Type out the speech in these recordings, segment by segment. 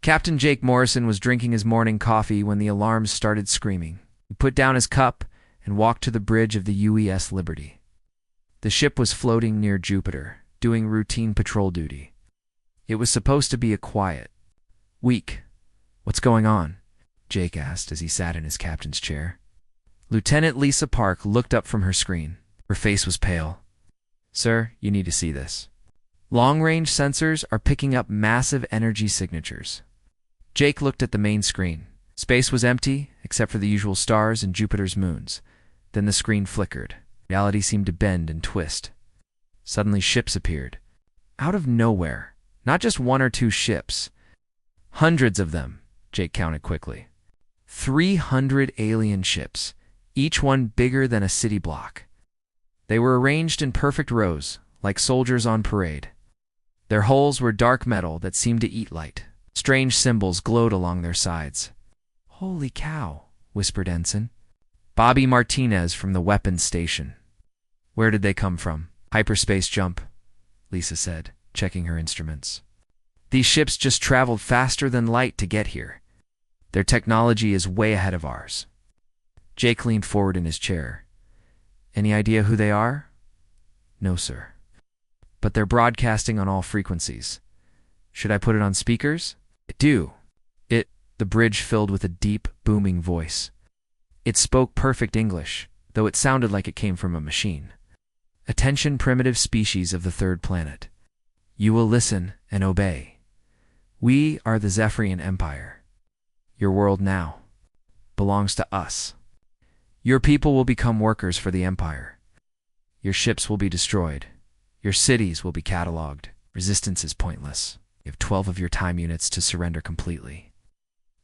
Captain Jake Morrison was drinking his morning coffee when the alarms started screaming. He put down his cup and walked to the bridge of the UES Liberty. The ship was floating near Jupiter, doing routine patrol duty. It was supposed to be a quiet week. "What's going on?" Jake asked as he sat in his captain's chair. Lieutenant Lisa Park looked up from her screen. Her face was pale. "Sir, you need to see this. Long-range sensors are picking up massive energy signatures." Jake looked at the main screen. Space was empty, except for the usual stars and Jupiter's moons. Then the screen flickered. Reality seemed to bend and twist. Suddenly ships appeared. Out of nowhere. Not just one or two ships. Hundreds of them, Jake counted quickly. 300 alien ships, each one bigger than a city block. They were arranged in perfect rows, like soldiers on parade. Their hulls were dark metal that seemed to eat light. Strange symbols glowed along their sides. "Holy cow," whispered Ensign Bobby Martinez from the weapons station. "Where did they come from?" "Hyperspace jump," Lisa said, checking her instruments. "These ships just traveled faster than light to get here. Their technology is way ahead of ours." Jake leaned forward in his chair. "Any idea who they are?" "No, sir. But they're broadcasting on all frequencies. Should I put it on speakers?" "Do." The bridge filled with a deep, booming voice. It spoke perfect English, though it sounded like it came from a machine. "Attention, primitive species of the third planet. You will listen and obey. We are the Zephyrian Empire. Your world now belongs to us. Your people will become workers for the Empire. Your ships will be destroyed. Your cities will be cataloged. Resistance is pointless. You have 12 of your time units to surrender completely."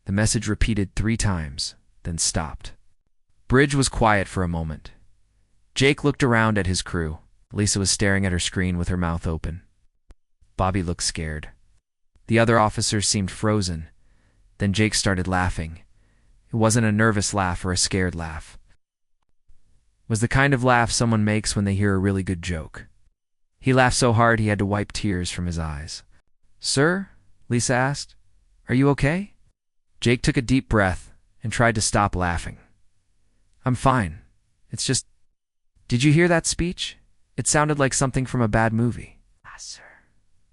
The message repeated 3 times, then stopped. Bridge was quiet for a moment. Jake looked around at his crew. Lisa was staring at her screen with her mouth open. Bobby looked scared. The other officers seemed frozen. Then Jake started laughing. It wasn't a nervous laugh or a scared laugh. It was the kind of laugh someone makes when they hear a really good joke. He laughed so hard he had to wipe tears from his eyes. "Sir?" Lisa asked. "Are you okay?" Jake took a deep breath and tried to stop laughing. "I'm fine. It's just... Did you hear that speech? It sounded like something from a bad movie." "Sir."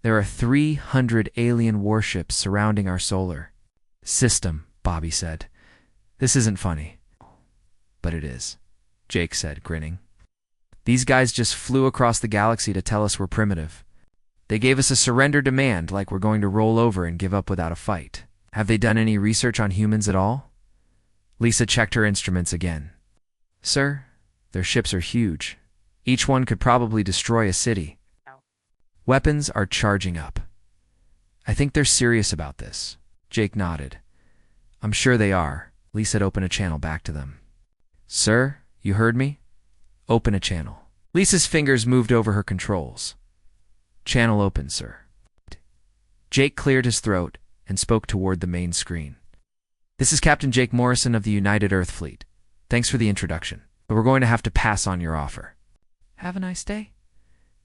"There are 300 alien warships surrounding our solar system," Bobby said. "This isn't funny." "But it is," Jake said, grinning. "These guys just flew across the galaxy to tell us we're primitive. They gave us a surrender demand like we're going to roll over and give up without a fight. Have they done any research on humans at all?" Lisa checked her instruments again. "Sir, their ships are huge. Each one could probably destroy a city. Weapons are charging up. I think they're serious about this." Jake nodded. "I'm sure they are." Lisa had opened a channel back to them. "Sir, you heard me? Open a channel." Lisa's fingers moved over her controls. "Channel open, sir." Jake cleared his throat and spoke toward the main screen. "This is Captain Jake Morrison of the United Earth Fleet. Thanks for the introduction, but we're going to have to pass on your offer." "Have a nice day."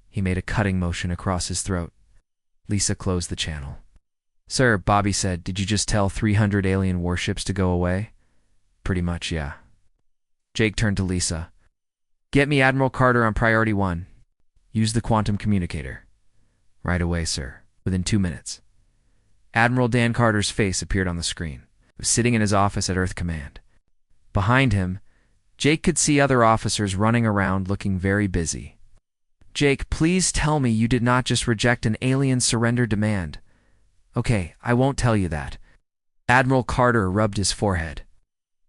He made a cutting motion across his throat. Lisa closed the channel. "Sir," Bobby said, "did you just tell 300 alien warships to go away?" "Pretty much, yeah." Jake turned to Lisa. "Get me Admiral Carter on priority 1. Use the quantum communicator." "Right away, sir. Within 2 minutes." Admiral Dan Carter's face appeared on the screen. He was sitting in his office at Earth Command. Behind him, Jake could see other officers running around looking very busy. "Jake, please tell me you did not just reject an alien surrender demand." "Okay, I won't tell you that." Admiral Carter rubbed his forehead.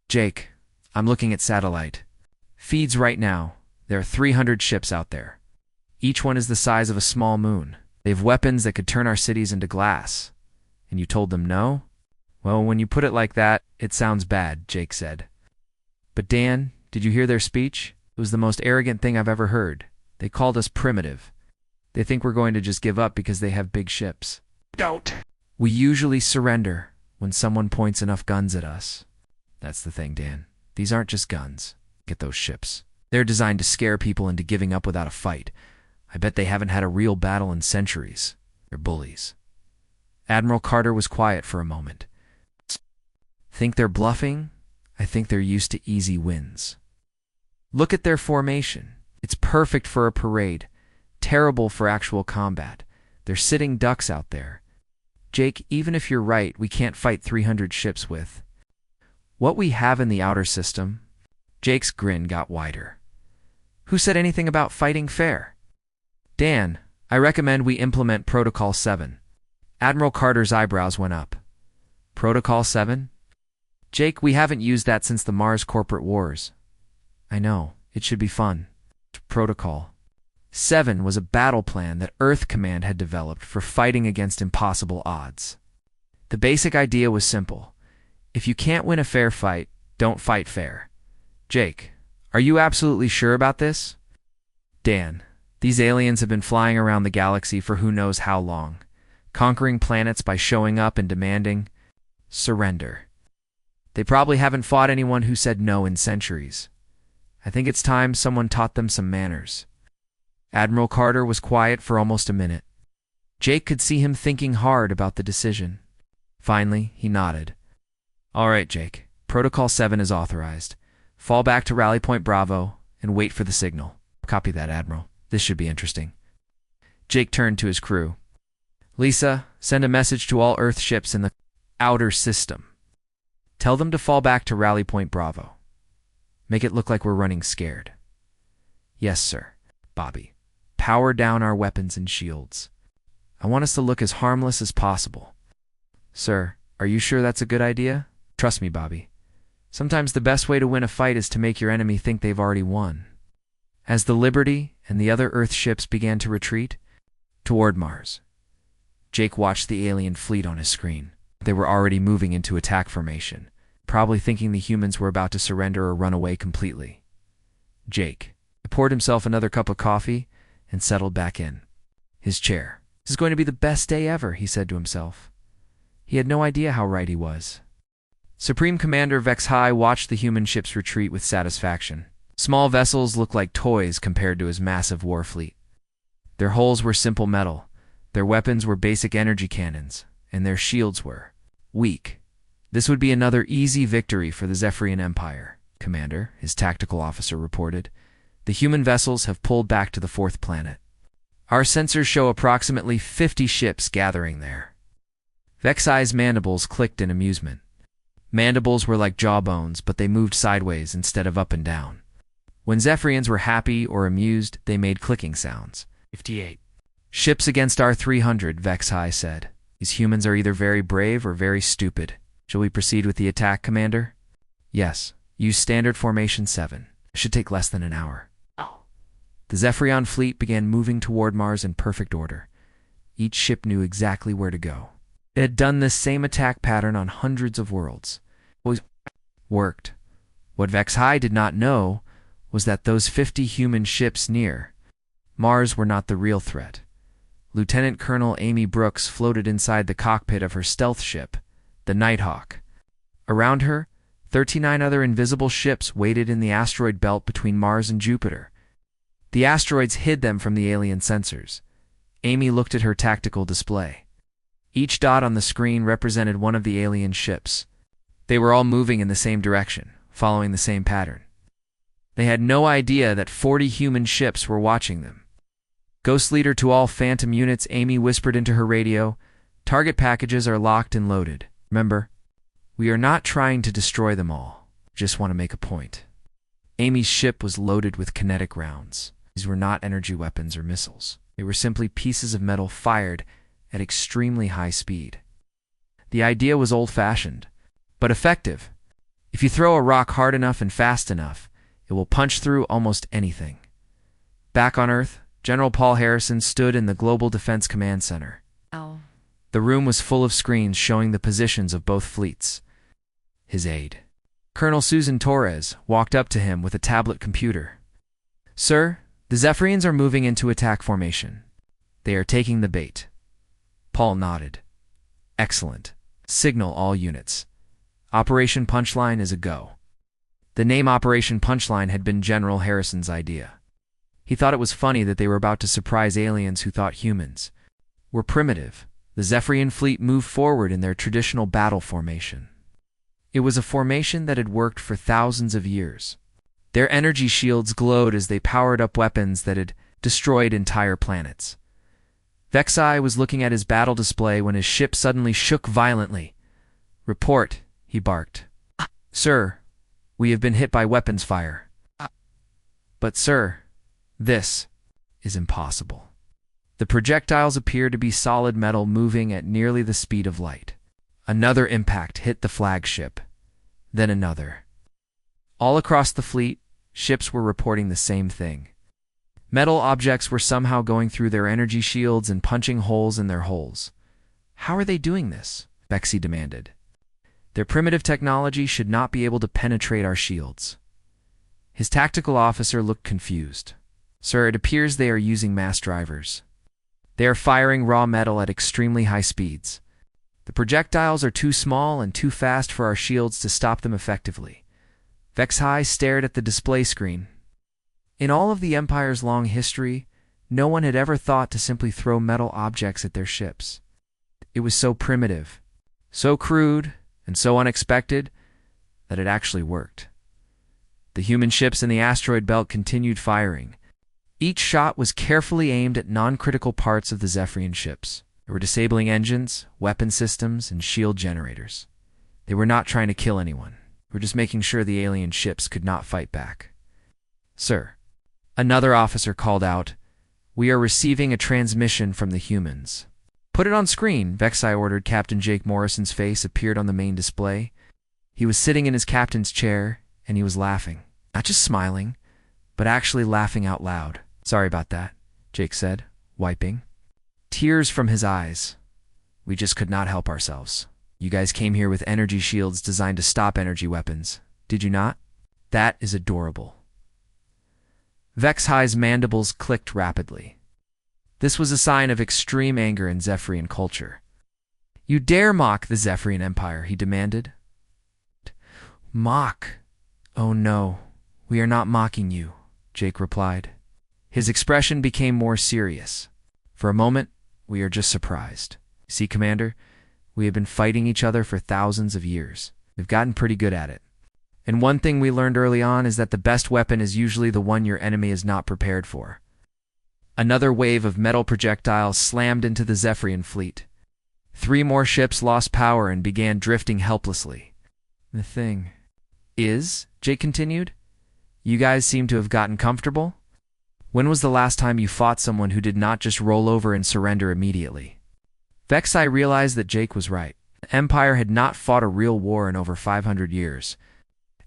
"Jake, I'm looking at satellite feeds right now. There are 300 ships out there. Each one is the size of a small moon. They have weapons that could turn our cities into glass. And you told them no?" "Well, when you put it like that, it sounds bad," Jake said. "But Dan, did you hear their speech? It was the most arrogant thing I've ever heard. They called us primitive. They think we're going to just give up because they have big ships." "Don't." "We usually surrender when someone points enough guns at us." "That's the thing, Dan. These aren't just guns. Get those ships. They're designed to scare people into giving up without a fight. I bet they haven't had a real battle in centuries. They're bullies." Admiral Carter was quiet for a moment. Think they're bluffing? I think they're used to easy wins. Look at their formation. It's perfect for a parade, terrible for actual combat. They're sitting ducks out there. Jake, even if you're right, we can't fight 300 ships with what we have in the outer system. Jake's grin got wider. Who said anything about fighting fair? Dan, I recommend we implement Protocol 7. Admiral Carter's eyebrows went up. Protocol 7? Jake, we haven't used that since the Mars corporate wars. I know, it should be fun. Protocol 7 was a battle plan that Earth Command had developed for fighting against impossible odds. The basic idea was simple. If you can't win a fair fight, don't fight fair. Jake, are you absolutely sure about this? Dan, these aliens have been flying around the galaxy for who knows how long, conquering planets by showing up and demanding surrender. They probably haven't fought anyone who said no in centuries. I think it's time someone taught them some manners. Admiral Carter was quiet for almost a minute. Jake could see him thinking hard about the decision. Finally, he nodded. All right, Jake. Protocol 7 is authorized. Fall back to Rally Point Bravo and wait for the signal. Copy that, Admiral. This should be interesting. Jake turned to his crew. Lisa, send a message to all Earth ships in the outer system. Tell them to fall back to Rally Point Bravo. Make it look like we're running scared. Yes, sir. Bobby, power down our weapons and shields. I want us to look as harmless as possible. Sir, are you sure that's a good idea? Trust me, Bobby. Sometimes the best way to win a fight is to make your enemy think they've already won. As the Liberty and the other Earth ships began to retreat toward Mars, Jake watched the alien fleet on his screen. They were already moving into attack formation, probably thinking the humans were about to surrender or run away completely. Jake poured himself another cup of coffee and settled back in his chair. This is going to be the best day ever, he said to himself. He had no idea how right he was. Supreme Commander Vex High watched the human ships retreat with satisfaction. Small vessels looked like toys compared to his massive war fleet. Their hulls were simple metal, their weapons were basic energy cannons, and their shields were weak. This would be another easy victory for the Zephyrian Empire, Commander, his tactical officer reported. The human vessels have pulled back to the fourth planet. Our sensors show approximately 50 ships gathering there. Vexai's mandibles clicked in amusement. Mandibles were like jawbones, but they moved sideways instead of up and down. When Zephyrians were happy or amused, they made clicking sounds. 58. Ships against our 300, Vexai said. These humans are either very brave or very stupid. Shall we proceed with the attack, Commander? Yes. Use standard formation 7. It should take less than an hour. The Zephyrian fleet began moving toward Mars in perfect order. Each ship knew exactly where to go. It had done this same attack pattern on hundreds of worlds. It always worked. What Vex High did not know was that those 50 human ships near Mars were not the real threat. Lieutenant Colonel Amy Brooks floated inside the cockpit of her stealth ship, the Nighthawk. Around her, 39 other invisible ships waited in the asteroid belt between Mars and Jupiter. The asteroids hid them from the alien sensors. Amy looked at her tactical display. Each dot on the screen represented one of the alien ships. They were all moving in the same direction, following the same pattern. They had no idea that 40 human ships were watching them. Ghost Leader to all Phantom units, Amy whispered into her radio, "Target packages are locked and loaded. Remember, we are not trying to destroy them all. Just want to make a point." Amy's ship was loaded with kinetic rounds. These were not energy weapons or missiles. They were simply pieces of metal fired at extremely high speed. The idea was old-fashioned, but effective. If you throw a rock hard enough and fast enough, it will punch through almost anything. Back on Earth, General Paul Harrison stood in the Global Defense Command Center. The room was full of screens showing the positions of both fleets. His aide, Colonel Susan Torres, walked up to him with a tablet computer. "Sir, the Zephyrians are moving into attack formation. They are taking the bait." Paul nodded. "Excellent. Signal all units. Operation Punchline is a go." The name Operation Punchline had been General Harrison's idea. He thought it was funny that they were about to surprise aliens who thought humans were primitive. The The Zephyrian fleet moved forward in their traditional battle formation. It was a formation that had worked for thousands of years. Their energy shields glowed as they powered up weapons that had destroyed entire planets. Vexai was looking at his battle display when his ship suddenly shook violently. "Report," he barked. "Sir, we have been hit by weapons fire." "But sir, this is impossible." The projectiles appeared to be solid metal moving at nearly the speed of light. Another impact hit the flagship, then another. All across the fleet, ships were reporting the same thing. Metal objects were somehow going through their energy shields and punching holes in their hulls. "How are they doing this?" Bexy demanded. "Their primitive technology should not be able to penetrate our shields." His tactical officer looked confused. "Sir, it appears they are using mass drivers. They are firing raw metal at extremely high speeds. The projectiles are too small and too fast for our shields to stop them effectively." Vexai stared at the display screen. In all of the Empire's long history, no one had ever thought to simply throw metal objects at their ships. It was so primitive, so crude, and so unexpected that it actually worked. The human ships in the asteroid belt continued firing. Each shot was carefully aimed at non-critical parts of the Zephyrian ships. They were disabling engines, weapon systems, and shield generators. They were not trying to kill anyone. They were just making sure the alien ships could not fight back. "Sir," another officer called out, "we are receiving a transmission from the humans." "Put it on screen," Vexai ordered. Captain Jake Morrison's face appeared on the main display. He was sitting in his captain's chair, and he was laughing. Not just smiling, but actually laughing out loud. "Sorry about that," Jake said, wiping tears from his eyes. "We just could not help ourselves. You guys came here with energy shields designed to stop energy weapons, did you not? That is adorable." Vexai's mandibles clicked rapidly. This was a sign of extreme anger in Zephyrian culture. "You dare mock the Zephyrian Empire," he demanded. "Mock? Oh no, we are not mocking you," Jake replied. His expression became more serious. "For a moment, we are just surprised. See, Commander, we have been fighting each other for thousands of years. We've gotten pretty good at it. And one thing we learned early on is that the best weapon is usually the one your enemy is not prepared for." Another wave of metal projectiles slammed into the Zephyrian fleet. 3 more ships lost power and began drifting helplessly. "The thing is," Jake continued, "you guys seem to have gotten comfortable. When was the last time you fought someone who did not just roll over and surrender immediately?" Vexai realized that Jake was right. The Empire had not fought a real war in over 500 years.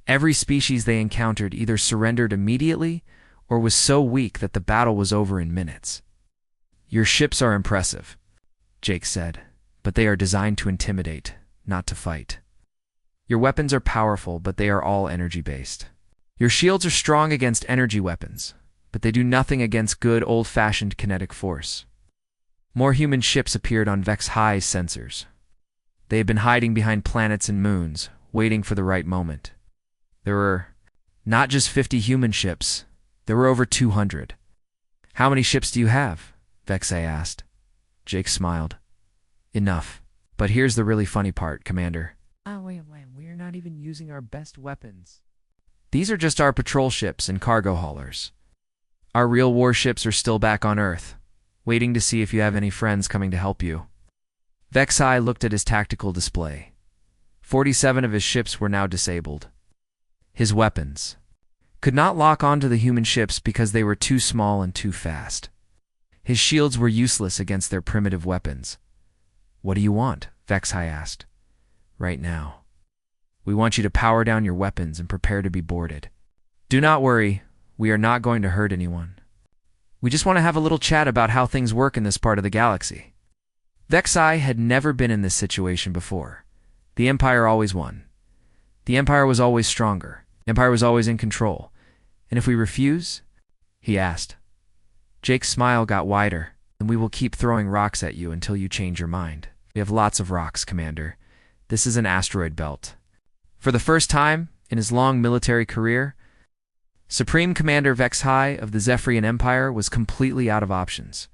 Every species they encountered either surrendered immediately or was so weak that the battle was over in minutes. "Your ships are impressive," Jake said, "but they are designed to intimidate, not to fight. Your weapons are powerful, but they are all energy-based. Your shields are strong against energy weapons, but they do nothing against good old-fashioned kinetic force." More human ships appeared on Vexai's sensors. They had been hiding behind planets and moons, waiting for the right moment. There were not just 50 human ships, there were over 200. "How many ships do you have?" Vexai asked. Jake smiled. "Enough. But here's the really funny part, Commander. Wait, we are not even using our best weapons. These are just our patrol ships and cargo haulers. Our real warships are still back on Earth, waiting to see if you have any friends coming to help you." Vexai looked at his tactical display. 47 of his ships were now disabled. His weapons could not lock onto the human ships because they were too small and too fast. His shields were useless against their primitive weapons. "What do you want?" Vexai asked. "Right now. We want you to power down your weapons and prepare to be boarded. Do not worry, we are not going to hurt anyone. We just want to have a little chat about how things work in this part of the galaxy." Vexai had never been in this situation before. The Empire always won. The Empire was always stronger. The Empire was always in control. "And if we refuse?" he asked. Jake's smile got wider. "Then we will keep throwing rocks at you until you change your mind. We have lots of rocks, Commander. This is an asteroid belt." For the first time in his long military career, Supreme Commander Vexai of the Zephyrian Empire was completely out of options.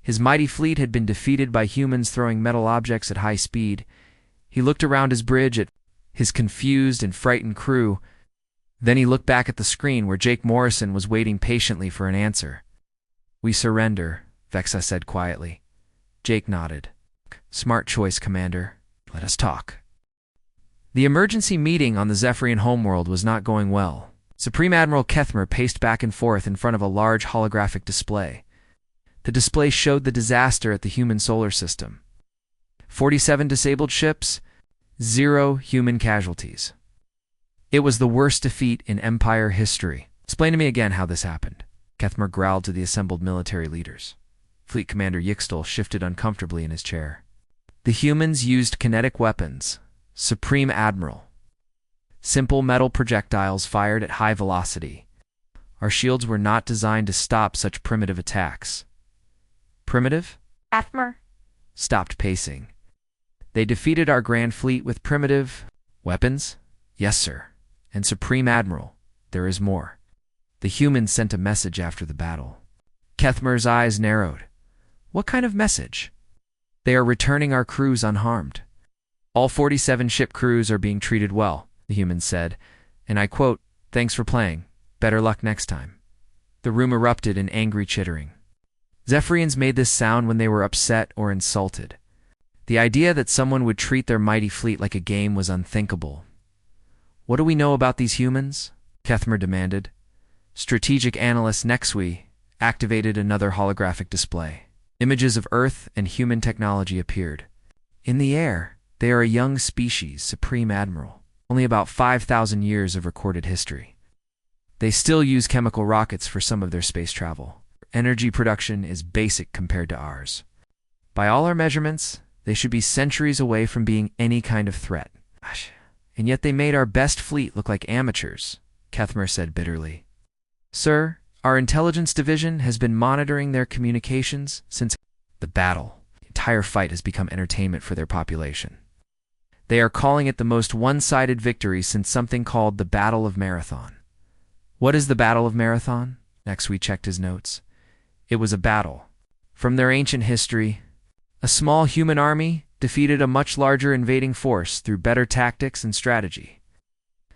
His mighty fleet had been defeated by humans throwing metal objects at high speed. He looked around his bridge at his confused and frightened crew. Then he looked back at the screen where Jake Morrison was waiting patiently for an answer. "We surrender," Vexa said quietly. Jake nodded. "Smart choice, Commander. Let us talk." The emergency meeting on the Zephyrian homeworld was not going well. Supreme Admiral Kethmer paced back and forth in front of a large holographic display. The display showed the disaster at the human solar system. 47 disabled ships, 0 human casualties. It was the worst defeat in Empire history. "Explain to me again how this happened," Kethmer growled to the assembled military leaders. Fleet Commander Yixtal shifted uncomfortably in his chair. "The humans used kinetic weapons, Supreme Admiral. Simple metal projectiles fired at high velocity. Our shields were not designed to stop such primitive attacks." "Primitive?" Kethmer stopped pacing. "They defeated our Grand Fleet with primitive weapons?" "Yes, sir. And Supreme Admiral, there is more. The humans sent a message after the battle." Kethmer's eyes narrowed. "What kind of message?" "They are returning our crews unharmed. All 47 ship crews are being treated well," the humans said, and I quote, "Thanks for playing. Better luck next time." The room erupted in angry chittering. Zephyrians made this sound when they were upset or insulted. The idea that someone would treat their mighty fleet like a game was unthinkable. "What do we know about these humans?" Kethmer demanded. Strategic analyst Nexui activated another holographic display. Images of Earth and human technology appeared. "In the air, they are a young species, Supreme Admiral. Only about 5,000 years of recorded history. They still use chemical rockets for some of their space travel. Energy production is basic compared to ours. By all our measurements, they should be centuries away from being any kind of threat. Gosh. And yet they made our best fleet look like amateurs," Kethmer said bitterly. "Sir, our intelligence division has been monitoring their communications since the battle. The entire fight has become entertainment for their population. They are calling it the most one-sided victory since something called the Battle of Marathon." "What is the Battle of Marathon?" Nexui checked his notes. "It was a battle. From their ancient history, a small human army defeated a much larger invading force through better tactics and strategy.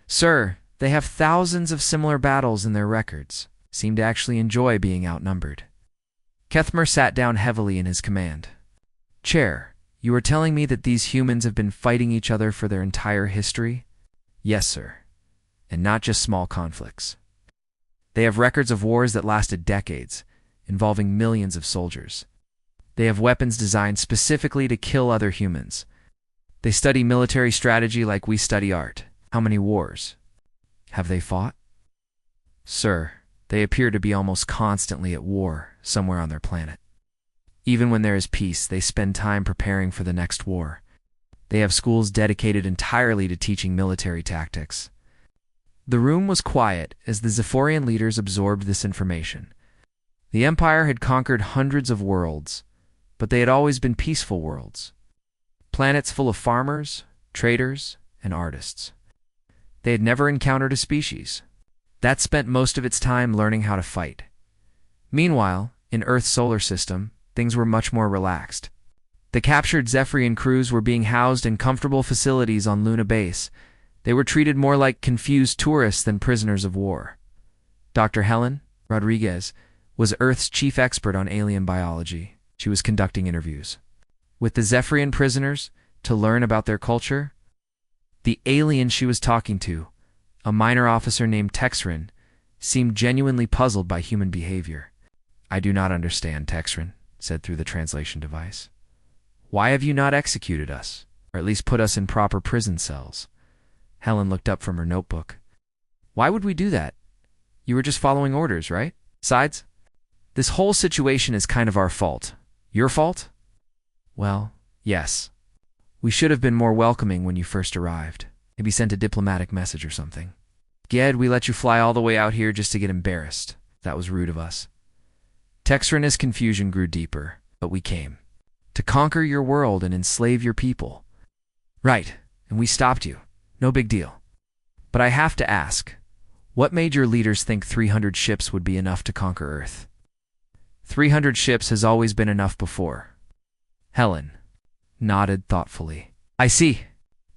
Sir, they have thousands of similar battles in their records. Seem to actually enjoy being outnumbered." Kethmer sat down heavily in his command. "Chair, you are telling me that these humans have been fighting each other for their entire history?" "Yes, sir. And not just small conflicts. They have records of wars that lasted decades, involving millions of soldiers. They have weapons designed specifically to kill other humans. They study military strategy like we study art. How many wars have they fought?" "Sir, they appear to be almost constantly at war somewhere on their planet. Even when there is peace, they spend time preparing for the next war. They have schools dedicated entirely to teaching military tactics." The room was quiet as the Zephyrian leaders absorbed this information. The Empire had conquered hundreds of worlds, but they had always been peaceful worlds. Planets full of farmers, traders, and artists. They had never encountered a species that spent most of its time learning how to fight. Meanwhile, in Earth's solar system, things were much more relaxed. The captured Zephyrian crews were being housed in comfortable facilities on Luna Base. They were treated more like confused tourists than prisoners of war. Dr. Helen Rodriguez was Earth's chief expert on alien biology. She was conducting interviews with the Zephyrian prisoners to learn about their culture. The alien she was talking to, a minor officer named Texrin, seemed genuinely puzzled by human behavior. "I do not understand," Texrin said through the translation device. "Why have you not executed us, or at least put us in proper prison cells?" Helen looked up from her notebook. "Why would we do that? You were just following orders, right? Besides, this whole situation is kind of our fault. Your fault?" "Well, yes. We should have been more welcoming when you first arrived. Maybe sent a diplomatic message or something. Ged, we let you fly all the way out here just to get embarrassed. That was rude of us." Texrin's confusion grew deeper, but we came. "To conquer your world and enslave your people." "Right, and we stopped you. No big deal. But I have to ask, what made your leaders think 300 ships would be enough to conquer Earth?" 300 ships has always been enough before. Helen nodded thoughtfully. I see.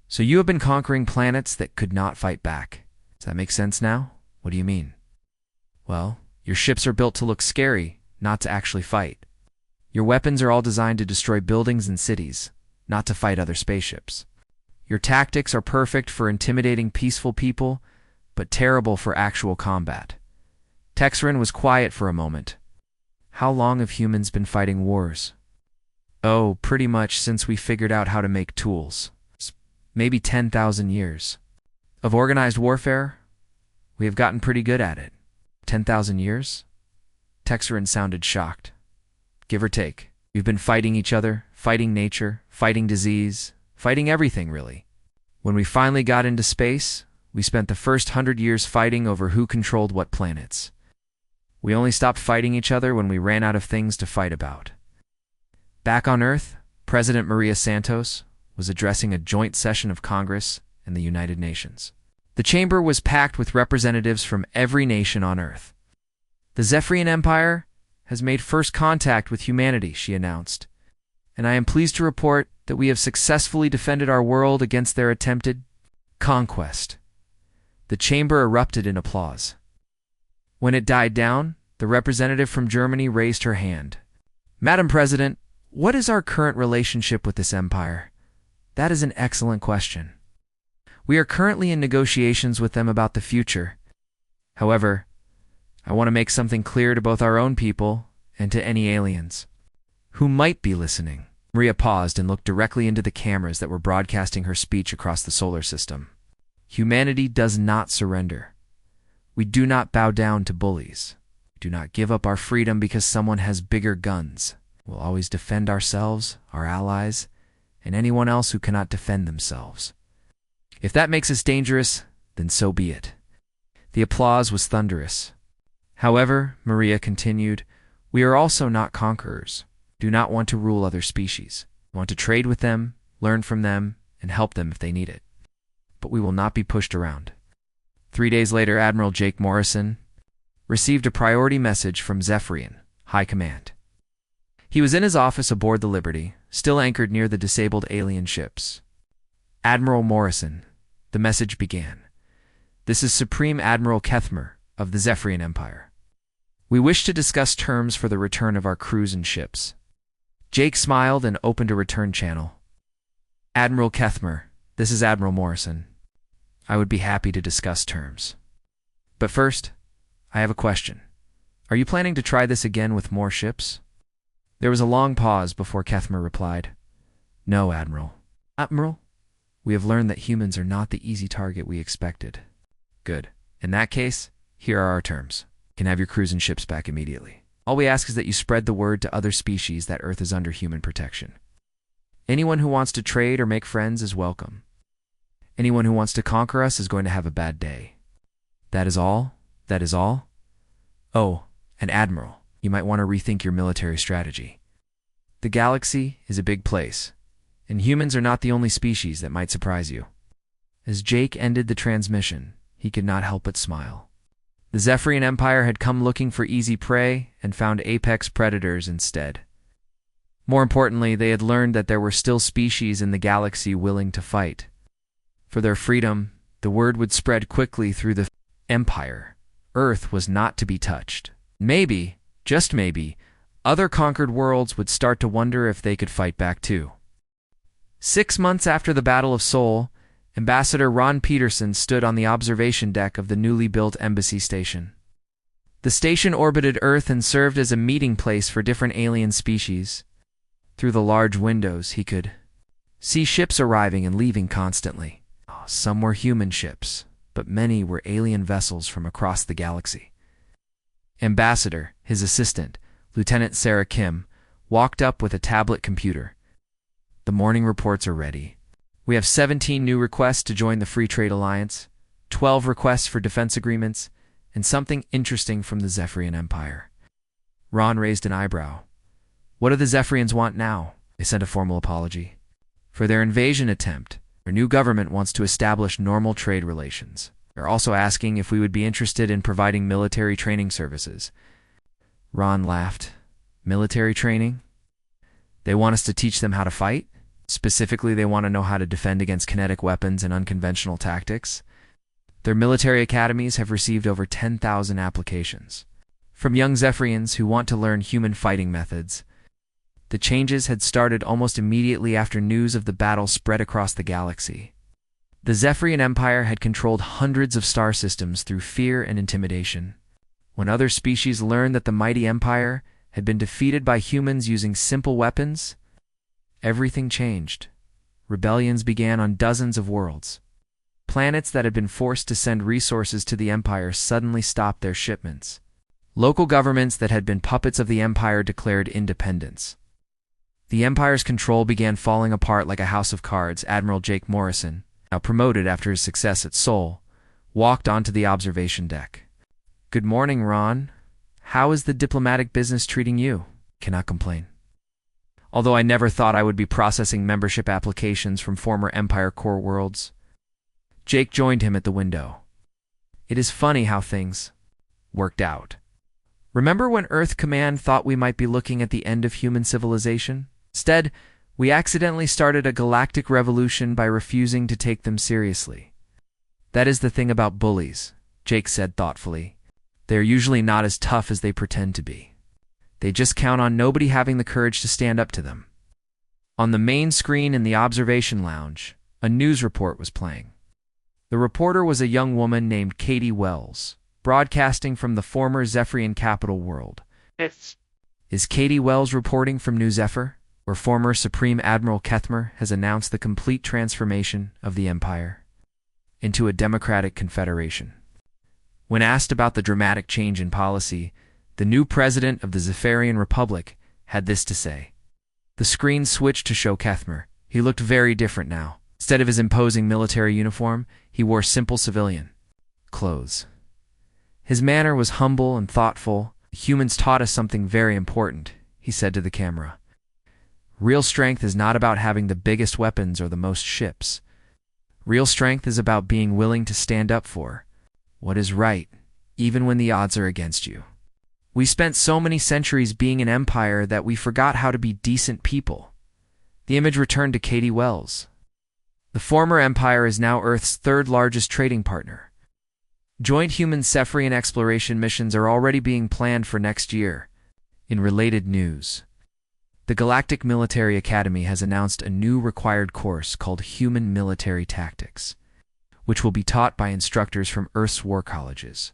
So you have been conquering planets that could not fight back. Does that make sense now? What do you mean? Well, your ships are built to look scary, not to actually fight. Your weapons are all designed to destroy buildings and cities, not to fight other spaceships. Your tactics are perfect for intimidating peaceful people, but terrible for actual combat. Texrin was quiet for a moment. How long have humans been fighting wars? Oh, pretty much since we figured out how to make tools. Maybe 10,000 years. Of organized warfare, we have gotten pretty good at it. 10,000 years? Texrin sounded shocked. Give or take. We've been fighting each other, fighting nature, fighting disease, fighting everything, really. When we finally got into space, we spent the first 100 years fighting over who controlled what planets. We only stopped fighting each other when we ran out of things to fight about. Back on Earth, President Maria Santos was addressing a joint session of Congress and the United Nations. The chamber was packed with representatives from every nation on Earth. The Zephyrian Empire has made first contact with humanity, she announced, and I am pleased to report that we have successfully defended our world against their attempted conquest. The chamber erupted in applause. When it died down, the representative from Germany raised her hand. Madam President, what is our current relationship with this empire? That is an excellent question. We are currently in negotiations with them about the future. However, I want to make something clear to both our own people and to any aliens who might be listening. Maria paused and looked directly into the cameras that were broadcasting her speech across the solar system. Humanity does not surrender. We do not bow down to bullies. We do not give up our freedom because someone has bigger guns. We'll always defend ourselves, our allies, and anyone else who cannot defend themselves. If that makes us dangerous, then so be it. The applause was thunderous. However, Maria continued, we are also not conquerors. Do not want to rule other species. We want to trade with them, learn from them, and help them if they need it. But we will not be pushed around. 3 days later, Admiral Jake Morrison received a priority message from Zephyrian High Command. He was in his office aboard the Liberty, still anchored near the disabled alien ships. Admiral Morrison, the message began. This is Supreme Admiral Kethmer of the Zephyrian Empire. We wish to discuss terms for the return of our crews and ships. Jake smiled and opened a return channel. Admiral Kethmer, this is Admiral Morrison. I would be happy to discuss terms. But first, I have a question. Are you planning to try this again with more ships? There was a long pause before Kethmer replied. No, Admiral. Admiral? We have learned that humans are not the easy target we expected. Good. In that case, here are our terms. You can have your crews and ships back immediately. All we ask is that you spread the word to other species that Earth is under human protection. Anyone who wants to trade or make friends is welcome. Anyone who wants to conquer us is going to have a bad day. That is all? That is all? Oh, and Admiral, you might want to rethink your military strategy. The galaxy is a big place, and humans are not the only species that might surprise you. As Jake ended the transmission, he could not help but smile. The Zephyrian Empire had come looking for easy prey and found apex predators instead. More importantly, they had learned that there were still species in the galaxy willing to fight. For their freedom, the word would spread quickly through the Empire. Earth was not to be touched. Maybe, just maybe, other conquered worlds would start to wonder if they could fight back too. 6 months after the Battle of Seoul, Ambassador Ron Peterson stood on the observation deck of the newly built embassy station. The station orbited Earth and served as a meeting place for different alien species. Through the large windows, he could see ships arriving and leaving constantly. Some were human ships, but many were alien vessels from across the galaxy. Ambassador, his assistant, Lieutenant Sarah Kim, walked up with a tablet computer. The morning reports are ready. We have 17 new requests to join the Free Trade Alliance, 12 requests for defense agreements, and something interesting from the Zephyrian Empire. Ron raised an eyebrow. What do the Zephyrians want now? They sent a formal apology. For their invasion attempt, their new government wants to establish normal trade relations. They're also asking if we would be interested in providing military training services. Ron laughed. Military training? They want us to teach them how to fight? Specifically, they want to know how to defend against kinetic weapons and unconventional tactics. Their military academies have received over 10,000 applications from young Zephyrians who want to learn human fighting methods. The changes had started almost immediately after news of the battle spread across the galaxy. The Zephyrian Empire had controlled hundreds of star systems through fear and intimidation. When other species learned that the mighty Empire had been defeated by humans using simple weapons, everything changed. Rebellions began on dozens of worlds. Planets that had been forced to send resources to the Empire suddenly stopped their shipments. Local governments that had been puppets of the Empire declared independence. The Empire's control began falling apart like a house of cards. Admiral Jake Morrison, now promoted after his success at Sol, walked onto the observation deck. "Good morning, Ron. How is the diplomatic business treating you?" "Cannot complain. Although I never thought I would be processing membership applications from former Empire core worlds." Jake joined him at the window. "It is funny how things worked out. Remember when Earth Command thought we might be looking at the end of human civilization? Instead, we accidentally started a galactic revolution by refusing to take them seriously. That is the thing about bullies," Jake said thoughtfully. "They are usually not as tough as they pretend to be. They just count on nobody having the courage to stand up to them." On the main screen in the observation lounge, a news report was playing. The reporter was a young woman named Katie Wells, broadcasting from the former Zephyrian capital world. "Is Katie Wells reporting from New Zephyr, where former Supreme Admiral Kethmer has announced the complete transformation of the Empire into a democratic confederation?" When asked about the dramatic change in policy, the new president of the Zephyrian Republic had this to say. The screen switched to show Kethmer. He looked very different now. Instead of his imposing military uniform, he wore simple civilian clothes. His manner was humble and thoughtful. "Humans taught us something very important," he said to the camera. "Real strength is not about having the biggest weapons or the most ships. Real strength is about being willing to stand up for what is right, even when the odds are against you. We spent so many centuries being an empire that we forgot how to be decent people." The image returned to Katie Wells. The former empire is now Earth's third largest trading partner. Joint human Zephyrian exploration missions are already being planned for next year. In related news, the Galactic Military Academy has announced a new required course called Human Military Tactics, which will be taught by instructors from Earth's war colleges.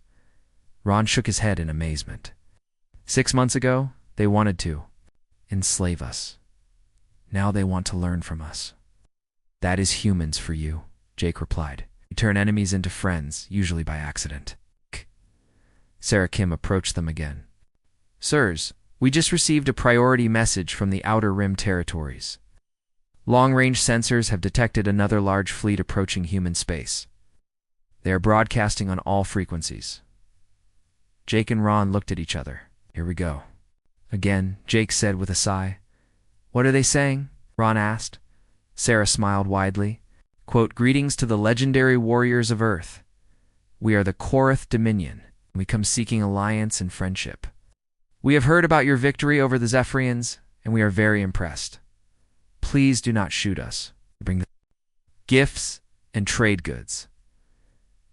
Ron shook his head in amazement. 6 months ago, they wanted to enslave us. Now they want to learn from us. "That is humans for you," Jake replied. "You turn enemies into friends, usually by accident." Sarah Kim approached them again. "Sirs, we just received a priority message from the Outer Rim territories. Long-range sensors have detected another large fleet approaching human space. They are broadcasting on all frequencies." Jake and Ron looked at each other. "Here we go." Again, Jake said with a sigh. "What are they saying?" Ron asked. Sarah smiled widely. Quote, "Greetings to the legendary warriors of Earth. We are the Korath Dominion. We come seeking alliance and friendship. We have heard about your victory over the Zephyrians, and we are very impressed. Please do not shoot us. Bring the gifts and trade goods."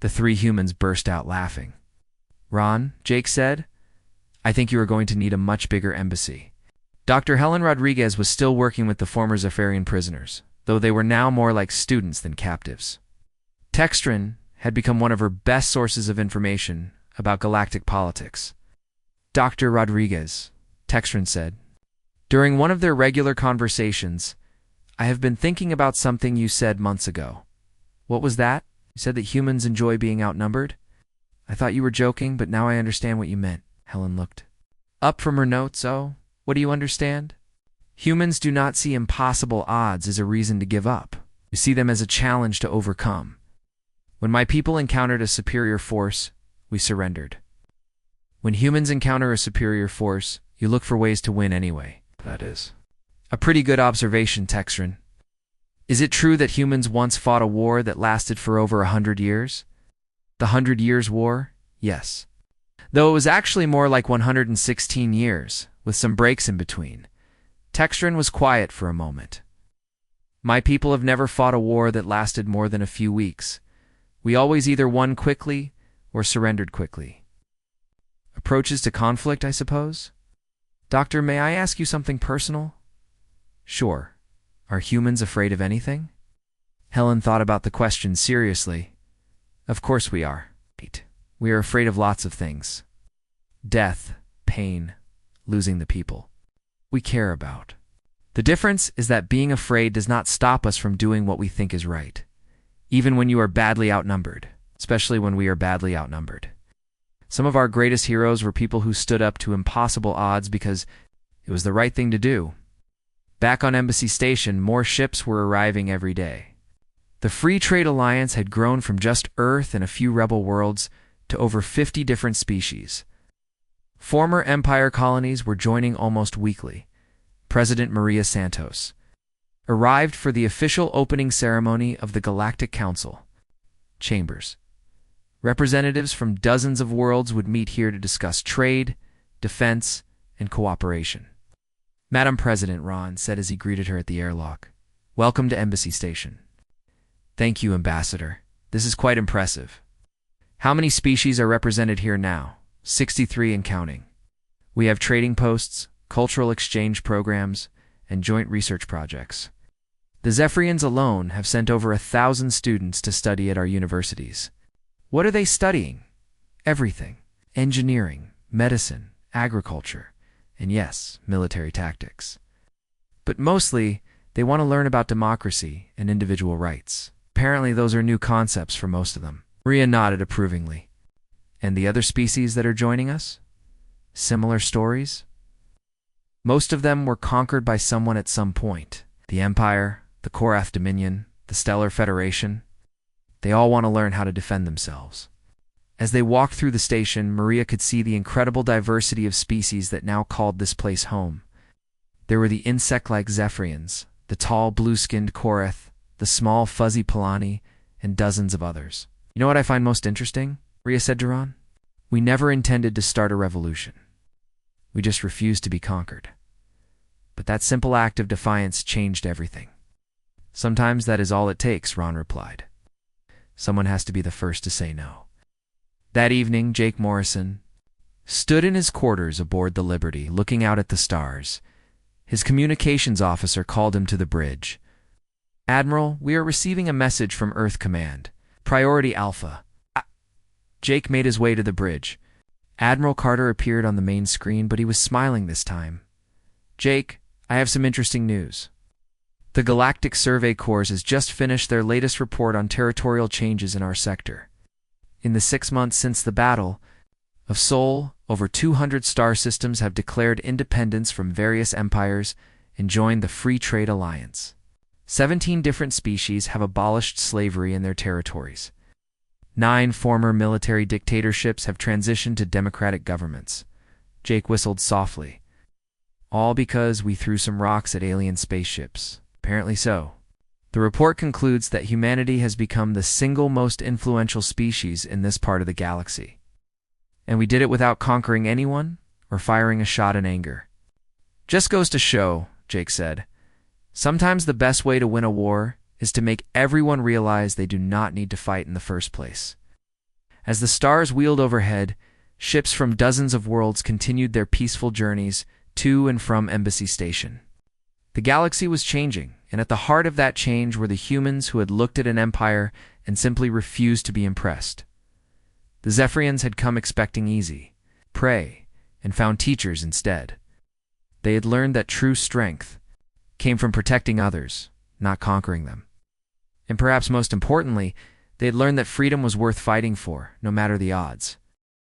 The three humans burst out laughing. "Ron," Jake said, "I think you are going to need a much bigger embassy." Dr. Helen Rodriguez was still working with the former Zephyrian prisoners, though they were now more like students than captives. Textrin had become one of her best sources of information about galactic politics. "Dr. Rodriguez," Textrin said, "during one of their regular conversations, I have been thinking about something you said months ago." "What was that?" "You said that humans enjoy being outnumbered." "I thought you were joking, but now I understand what you meant." Helen looked up from her notes. "Oh, what do you understand?" "Humans do not see impossible odds as a reason to give up. We see them as a challenge to overcome. When my people encountered a superior force, we surrendered. When humans encounter a superior force, you look for ways to win anyway." "That is a pretty good observation, Textrin. Is it true that humans once fought a war that lasted for over 100 years? The 100 Years' War?" "Yes. Though it was actually more like 116 years, with some breaks in between. Textron was quiet for a moment. My people have never fought a war that lasted more than a few weeks. We always either won quickly or surrendered quickly. Approaches to conflict, I suppose? Doctor, may I ask you something personal? Sure. Are humans afraid of anything? Helen thought about the question seriously. Of course we are. We are afraid of lots of things. Death, pain, losing the people we care about. The difference is that being afraid does not stop us from doing what we think is right, even when you are badly outnumbered, especially when we are badly outnumbered. Some of our greatest heroes were people who stood up to impossible odds because it was the right thing to do. Back on Embassy Station, more ships were arriving every day. The Free Trade Alliance had grown from just Earth and a few rebel worlds to over 50 different species. Former Empire colonies were joining almost weekly. President Maria Santos arrived for the official opening ceremony of the Galactic Council chambers. Representatives from dozens of worlds would meet here to discuss trade, defense, and cooperation. Madam President, Ron said as he greeted her at the airlock. Welcome to Embassy Station. Thank you, Ambassador. This is quite impressive. How many species are represented here now? 63 and counting. We have trading posts, cultural exchange programs, and joint research projects. The Zephyrians alone have sent over 1,000 students to study at our universities. What are they studying? Everything. Engineering, medicine, agriculture, and yes, military tactics. But mostly, they want to learn about democracy and individual rights. Apparently, those are new concepts for most of them. Maria nodded approvingly. And the other species that are joining us? Similar stories? Most of them were conquered by someone at some point. The Empire, the Korath Dominion, the Stellar Federation. They all want to learn how to defend themselves. As they walked through the station, Maria could see the incredible diversity of species that now called this place home. There were the insect-like Zephyrians, the tall blue-skinned Korath, the small fuzzy Polani, and dozens of others. You know what I find most interesting? Maria said to Ron. We never intended to start a revolution. We just refused to be conquered. But that simple act of defiance changed everything. Sometimes that is all it takes, Ron replied. Someone has to be the first to say no. That evening, Jake Morrison stood in his quarters aboard the Liberty, looking out at the stars. His communications officer called him to the bridge. Admiral, we are receiving a message from Earth Command. Priority Alpha. Jake made his way to the bridge. Admiral Carter appeared on the main screen, but he was smiling this time. Jake, I have some interesting news. The Galactic Survey Corps has just finished their latest report on territorial changes in our sector. In the 6 months since the Battle of Sol, over 200 star systems have declared independence from various empires and joined the Free Trade Alliance. 17 different species have abolished slavery in their territories. 9 former military dictatorships have transitioned to democratic governments. Jake whistled softly. All because we threw some rocks at alien spaceships. Apparently so. The report concludes that humanity has become the single most influential species in this part of the galaxy. And we did it without conquering anyone or firing a shot in anger. Just goes to show, Jake said. Sometimes the best way to win a war is to make everyone realize they do not need to fight in the first place. As the stars wheeled overhead, ships from dozens of worlds continued their peaceful journeys to and from Embassy Station. The galaxy was changing, and at the heart of that change were the humans who had looked at an empire and simply refused to be impressed. The Zephyrians had come expecting easy prey and found teachers instead. They had learned that true strength came from protecting others, not conquering them. And perhaps most importantly, they had learned that freedom was worth fighting for, no matter the odds.